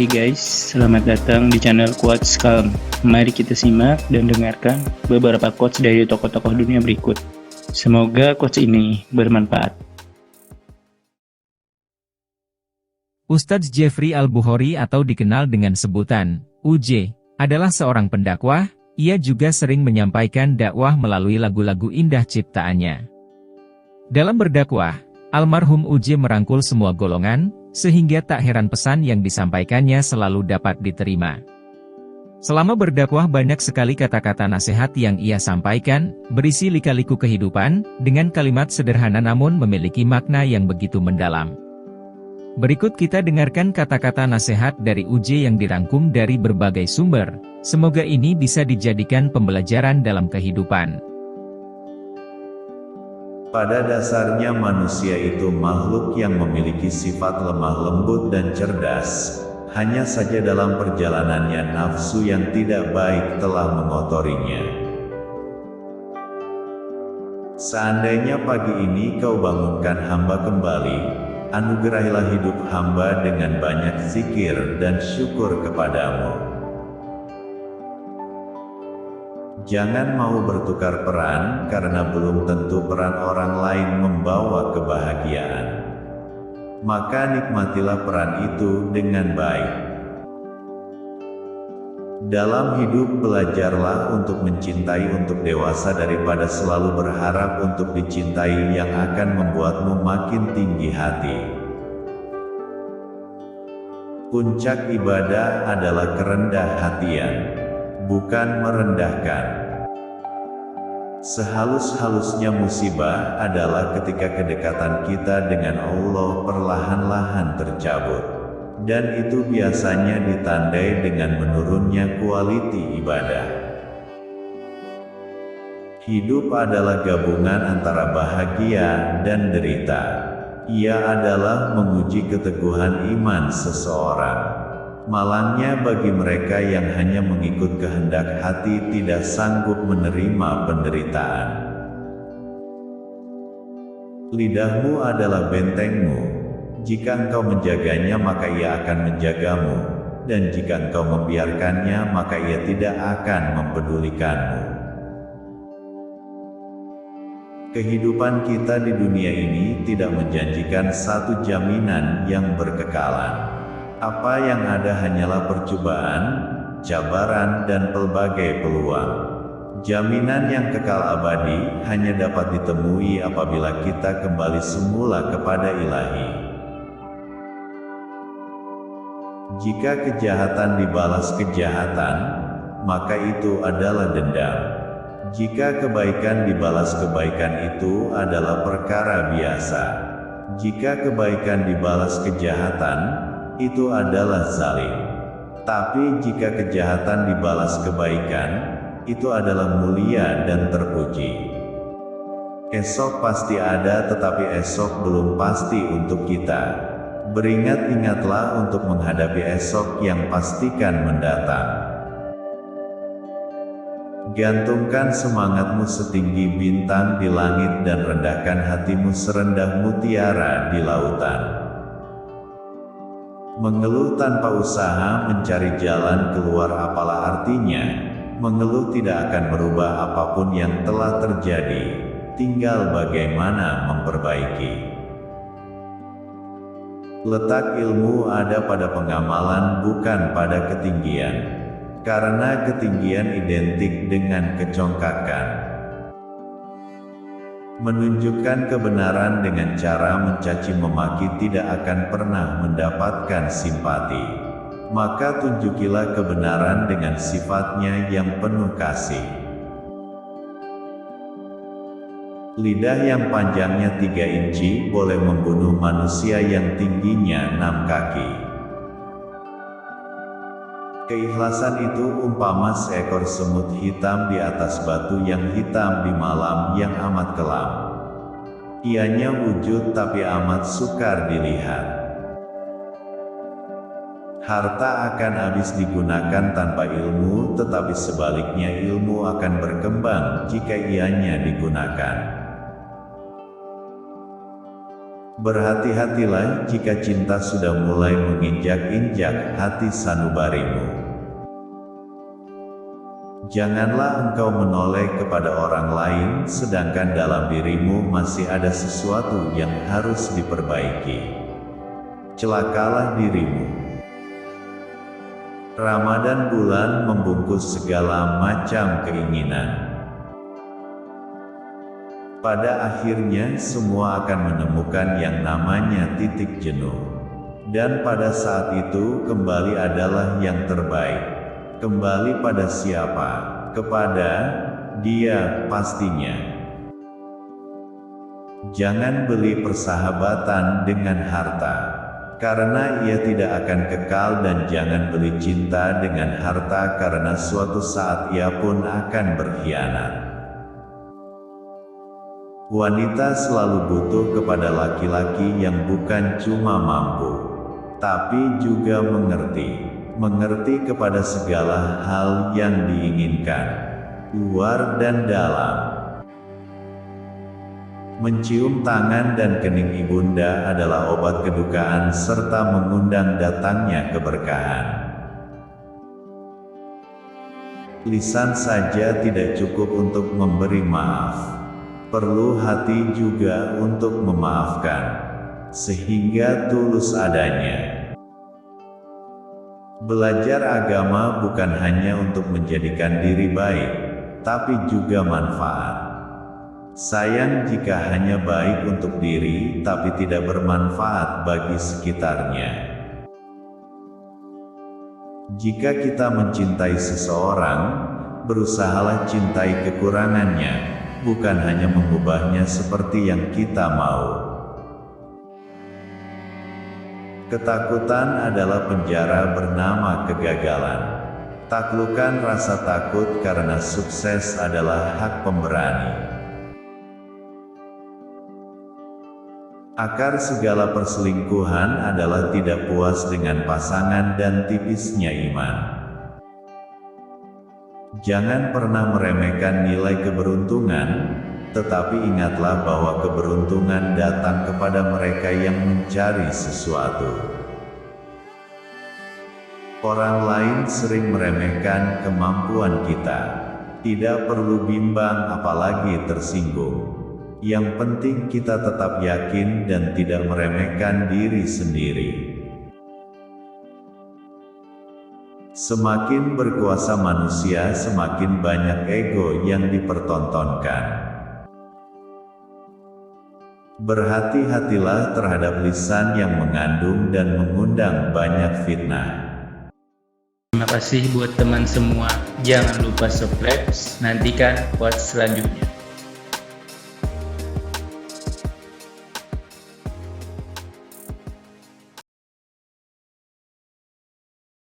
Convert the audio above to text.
Hai guys, selamat datang di channel Quotes Calm. Mari kita simak dan dengarkan beberapa quotes dari tokoh-tokoh dunia berikut. Semoga quotes ini bermanfaat. Ustadz Jeffrey Al-Bukhari atau dikenal dengan sebutan UJ, adalah seorang pendakwah. Ia juga sering menyampaikan dakwah melalui lagu-lagu indah ciptaannya. Dalam berdakwah, almarhum UJ merangkul semua golongan, sehingga tak heran pesan yang disampaikannya selalu dapat diterima. Selama berdakwah banyak sekali kata-kata nasihat yang ia sampaikan, berisi lika-liku kehidupan, dengan kalimat sederhana namun memiliki makna yang begitu mendalam. Berikut kita dengarkan kata-kata nasihat dari UJ yang dirangkum dari berbagai sumber, semoga ini bisa dijadikan pembelajaran dalam kehidupan. Pada dasarnya manusia itu makhluk yang memiliki sifat lemah lembut dan cerdas. Hanya saja dalam perjalanannya nafsu yang tidak baik telah mengotorinya. Seandainya pagi ini kau bangunkan hamba kembali, anugerahilah hidup hamba dengan banyak zikir dan syukur kepadamu. Jangan mau bertukar peran, karena belum tentu peran orang lain membawa kebahagiaan. Maka nikmatilah peran itu dengan baik. Dalam hidup belajarlah untuk mencintai untuk dewasa daripada selalu berharap untuk dicintai yang akan membuatmu makin tinggi hati. Puncak ibadah adalah kerendah hatian, bukan merendahkan. Sehalus-halusnya musibah adalah ketika kedekatan kita dengan Allah perlahan-lahan tercabut. Dan itu biasanya ditandai dengan menurunnya kualiti ibadah. Hidup adalah gabungan antara bahagia dan derita. Ia adalah menguji keteguhan iman seseorang. Malangnya bagi mereka yang hanya mengikut kehendak hati tidak sanggup menerima penderitaan. Lidahmu adalah bentengmu. Jika engkau menjaganya maka ia akan menjagamu. Dan jika engkau membiarkannya maka ia tidak akan mempedulikanmu. Kehidupan kita di dunia ini tidak menjanjikan satu jaminan yang berkekalan. Apa yang ada hanyalah percobaan, cabaran dan pelbagai peluang. Jaminan yang kekal abadi hanya dapat ditemui apabila kita kembali semula kepada Ilahi. Jika kejahatan dibalas kejahatan, maka itu adalah dendam. Jika kebaikan dibalas kebaikan itu adalah perkara biasa. Jika kebaikan dibalas kejahatan, itu adalah zalim. Tapi jika kejahatan dibalas kebaikan, itu adalah mulia dan terpuji. Esok pasti ada, tetapi esok belum pasti untuk kita. Beringat-ingatlah untuk menghadapi esok yang pastikan mendatang. Gantungkan semangatmu setinggi bintang di langit dan rendahkan hatimu serendah mutiara di lautan. Mengeluh tanpa usaha mencari jalan keluar apalah artinya? Mengeluh tidak akan merubah apapun yang telah terjadi, tinggal bagaimana memperbaiki. Letak ilmu ada pada pengamalan bukan pada ketinggian. Karena ketinggian identik dengan kecongkakan. Menunjukkan kebenaran dengan cara mencaci memaki tidak akan pernah mendapatkan simpati. Maka tunjukilah kebenaran dengan sifatnya yang penuh kasih. Lidah yang panjangnya 3 inci boleh membunuh manusia yang tingginya 6 kaki. Keikhlasan itu umpama seekor semut hitam di atas batu yang hitam di malam yang amat kelam. Ianya wujud tapi amat sukar dilihat. Harta akan habis digunakan tanpa ilmu, tetapi sebaliknya ilmu akan berkembang jika ianya digunakan. Berhati-hatilah jika cinta sudah mulai menginjak-injak hati sanubarimu. Janganlah engkau menoleh kepada orang lain sedangkan dalam dirimu masih ada sesuatu yang harus diperbaiki. Celakalah dirimu. Ramadan bulan membungkus segala macam keinginan. Pada akhirnya semua akan menemukan yang namanya titik jenuh. Dan pada saat itu kembali adalah yang terbaik. Kembali pada siapa? Kepada Dia pastinya. Jangan beli persahabatan dengan harta, karena ia tidak akan kekal, dan jangan beli cinta dengan harta karena suatu saat ia pun akan berkhianat. Wanita selalu butuh kepada laki-laki yang bukan cuma mampu, tapi juga mengerti kepada segala hal yang diinginkan, luar dan dalam. Mencium tangan dan kening ibunda adalah obat kedukaan serta mengundang datangnya keberkahan. Lisan saja tidak cukup untuk memberi maaf. Perlu hati juga untuk memaafkan, sehingga tulus adanya. Belajar agama bukan hanya untuk menjadikan diri baik, tapi juga manfaat. Sayang jika hanya baik untuk diri, tapi tidak bermanfaat bagi sekitarnya. Jika kita mencintai seseorang, berusahalah cintai kekurangannya, bukan hanya mengubahnya seperti yang kita mau. Ketakutan adalah penjara bernama kegagalan. Taklukkan rasa takut karena sukses adalah hak pemberani. Akar segala perselingkuhan adalah tidak puas dengan pasangan dan tipisnya iman. Jangan pernah meremehkan nilai keberuntungan, tetapi ingatlah bahwa keberuntungan datang kepada mereka yang mencari sesuatu. Orang lain sering meremehkan kemampuan kita. Tidak perlu bimbang apalagi tersinggung. Yang penting kita tetap yakin dan tidak meremehkan diri sendiri. Semakin berkuasa manusia, semakin banyak ego yang dipertontonkan. Berhati-hatilah terhadap lisan yang mengandung dan mengundang banyak fitnah. Terima kasih buat teman semua. Jangan lupa subscribe. Nantikan quotes selanjutnya.